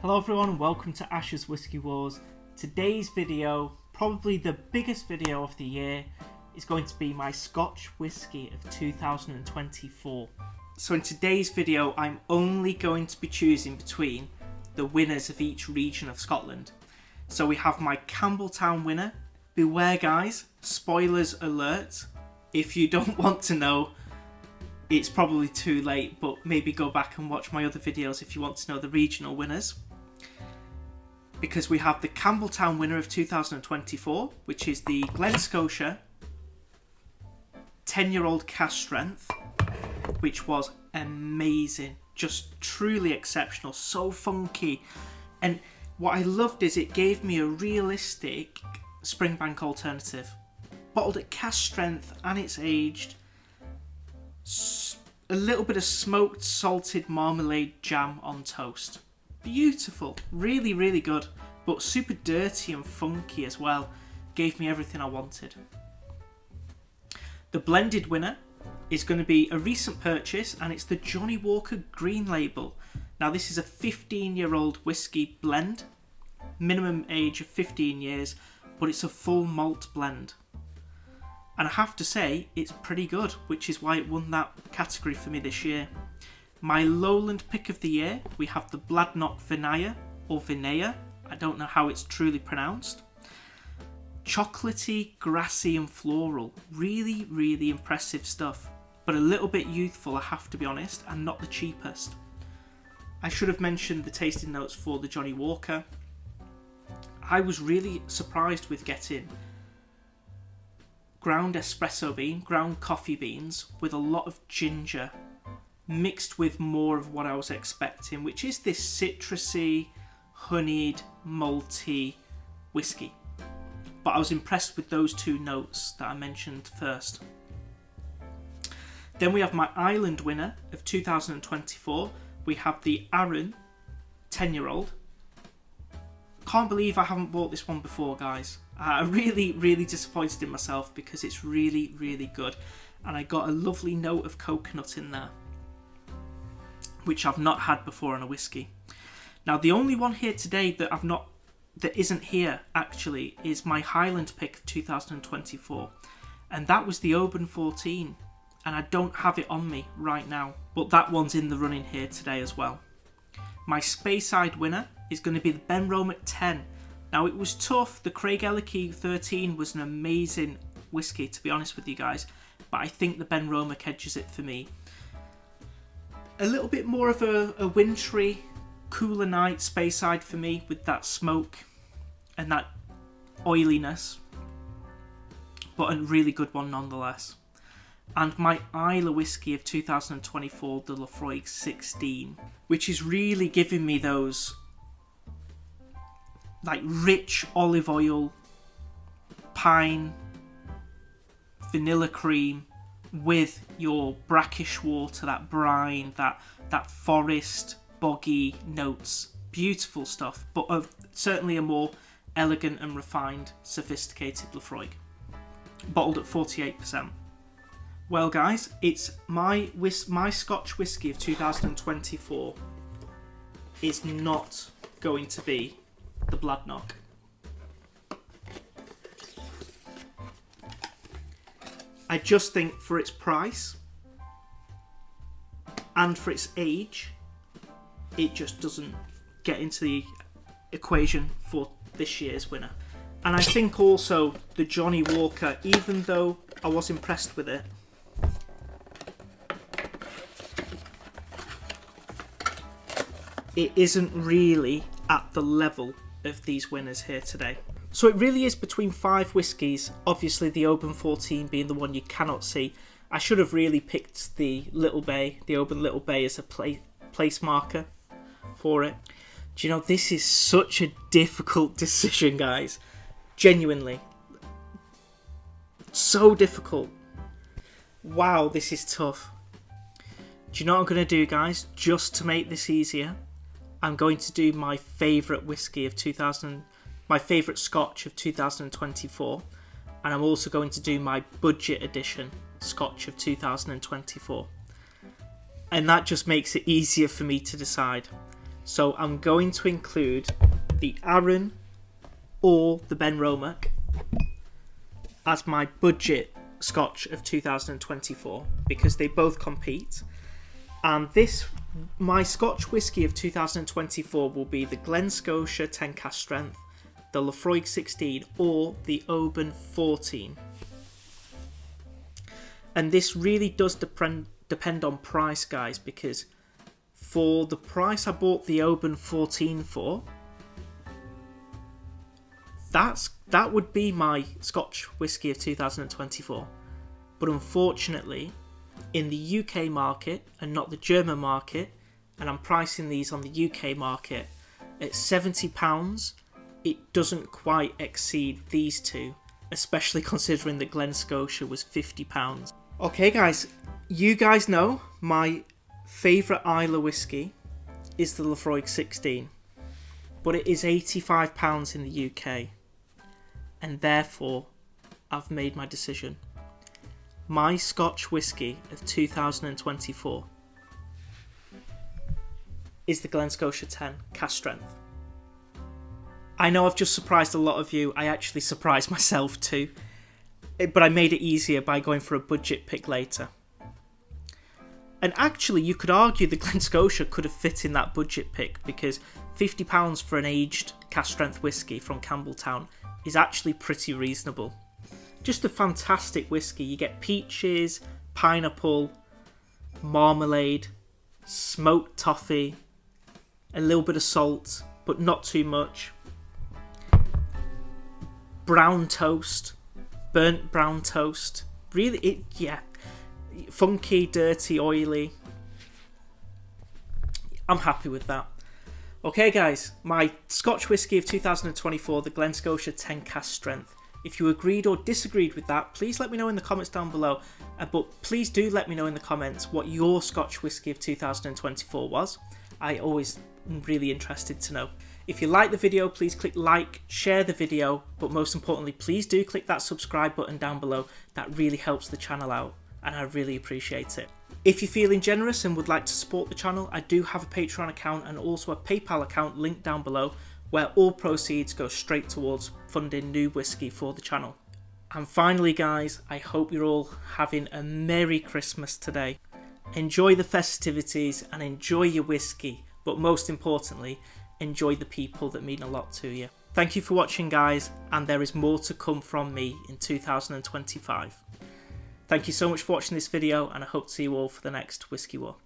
Hello everyone, welcome to Ash's Whiskey Wars. Today's video, probably the biggest video of the year, is going to be my Scotch Whisky of 2024. So in today's video, I'm only going to be choosing between the winners of each region of Scotland. So we have my Campbeltown winner. Beware guys, spoilers alert. If you don't want to know, it's probably too late, but maybe go back and watch my other videos if you want to know the regional winners. Because we have the Campbeltown winner of 2024, which is the Glen Scotia 10-year-old cask strength, which was amazing, just truly exceptional, so funky. And what I loved is it gave me a realistic Springbank alternative. Bottled at cask strength and it's aged. A little bit of smoked salted marmalade jam on toast. Beautiful, really, really good, but super dirty and funky as well. Gave me everything I wanted. The blended winner is going to be a recent purchase, and it's the Johnnie Walker Green Label. Now this is a 15-year-old whiskey blend, minimum age of 15 years, but it's a full malt blend. And I have to say, it's pretty good, which is why it won that category for me this year. My lowland pick of the year, we have the Bladnoch Vinaya, or Vinaya. I don't know how it's truly pronounced. Chocolatey, grassy and floral. Really, really impressive stuff. But a little bit youthful, I have to be honest, and not the cheapest. I should have mentioned the tasting notes for the Johnnie Walker. I was really surprised with getting ground espresso bean, ground coffee beans with a lot of ginger mixed with more of what I was expecting, which is this citrusy, honeyed, malty whiskey. But I was impressed with those two notes that I mentioned first. Then we have my Island winner of 2024. We have the Arran 10-year-old. Can't believe I haven't bought this one before, guys. I'm really, really disappointed in myself because it's really, really good. And I got a lovely note of coconut in there, which I've not had before on a whiskey. Now, the only one here today that isn't here actually is my Highland pick of 2024, and that was the Oban 14, and I don't have it on me right now, but that one's in the running here today as well. My Speyside winner is going to be the Benromach 10. Now, it was tough. The Craig Ellicky 13 was an amazing whiskey, to be honest with you guys, but I think the Benromach edges it for me. A little bit more of a wintry, cooler night Speyside for me, with that smoke and that oiliness, but a really good one nonetheless. And my Islay whiskey of 2024, the Laphroaig 16, which is really giving me those like rich olive oil, pine, vanilla cream, with your brackish water, that brine, that forest, boggy notes. Beautiful stuff, but certainly a more elegant and refined, sophisticated Laphroaig. Bottled at 48%. Well guys, it's my Scotch whisky of 2024 is not going to be the Bladnoch. I just think for its price and for its age, it just doesn't get into the equation for this year's winner. And I think also the Johnnie Walker, even though I was impressed with it, it isn't really at the level of these winners here today. So it really is between 5 whiskies, obviously the Oban 14 being the one you cannot see. I should have really picked the Little Bay, the Oban Little Bay, as a place marker for it. Do you know, this is such a difficult decision, guys. Genuinely. So difficult. Wow, this is tough. Do you know what I'm going to do, guys? Just to make this easier, I'm going to do my favourite whiskey of my favourite Scotch of 2024, and I'm also going to do my budget edition Scotch of 2024. And that just makes it easier for me to decide. So I'm going to include the Arran or the Benromach as my budget Scotch of 2024 because they both compete. And my Scotch whisky of 2024 will be the Glen Scotia 10 cask strength, the Laphroaig 16 or the Oban 14. And this really does depend on price, guys, because for the price I bought the Oban 14 for, that would be my Scotch whisky of 2024. But unfortunately, in the UK market and not the German market, and I'm pricing these on the UK market at £70, it doesn't quite exceed these two, especially considering that Glen Scotia was £50. Okay guys, you guys know my favourite Islay whisky is the Laphroaig 16, but it is £85 in the UK, and therefore I've made my decision. My Scotch whisky of 2024 is the Glen Scotia 10 cask strength. I know I've just surprised a lot of you. I actually surprised myself too, but I made it easier by going for a budget pick later. And actually you could argue the Glen Scotia could have fit in that budget pick because £50 for an aged cask strength whisky from Campbelltown is actually pretty reasonable. Just a fantastic whisky. You get peaches, pineapple, marmalade, smoked toffee, a little bit of salt, but not too much. Brown toast, burnt brown toast. Really, funky, dirty, oily. I'm happy with that. Okay guys, my Scotch whisky of 2024, the Glen Scotia 10 cask strength. If you agreed or disagreed with that, please let me know in the comments down below. But please do let me know in the comments what your Scotch whisky of 2024 was. I always am really interested to know. If you like the video, please click like, share the video, but most importantly, please do click that subscribe button down below. That really helps the channel out, and I really appreciate it. If you're feeling generous and would like to support the channel, I do have a Patreon account and also a PayPal account linked down below, where all proceeds go straight towards funding new whisky for the channel. And finally guys, I hope you're all having a Merry Christmas today. Enjoy the festivities and enjoy your whisky, but most importantly, enjoy the people that mean a lot to you. Thank you for watching guys, and there is more to come from me in 2025. Thank you so much for watching this video, and I hope to see you all for the next Whisky War.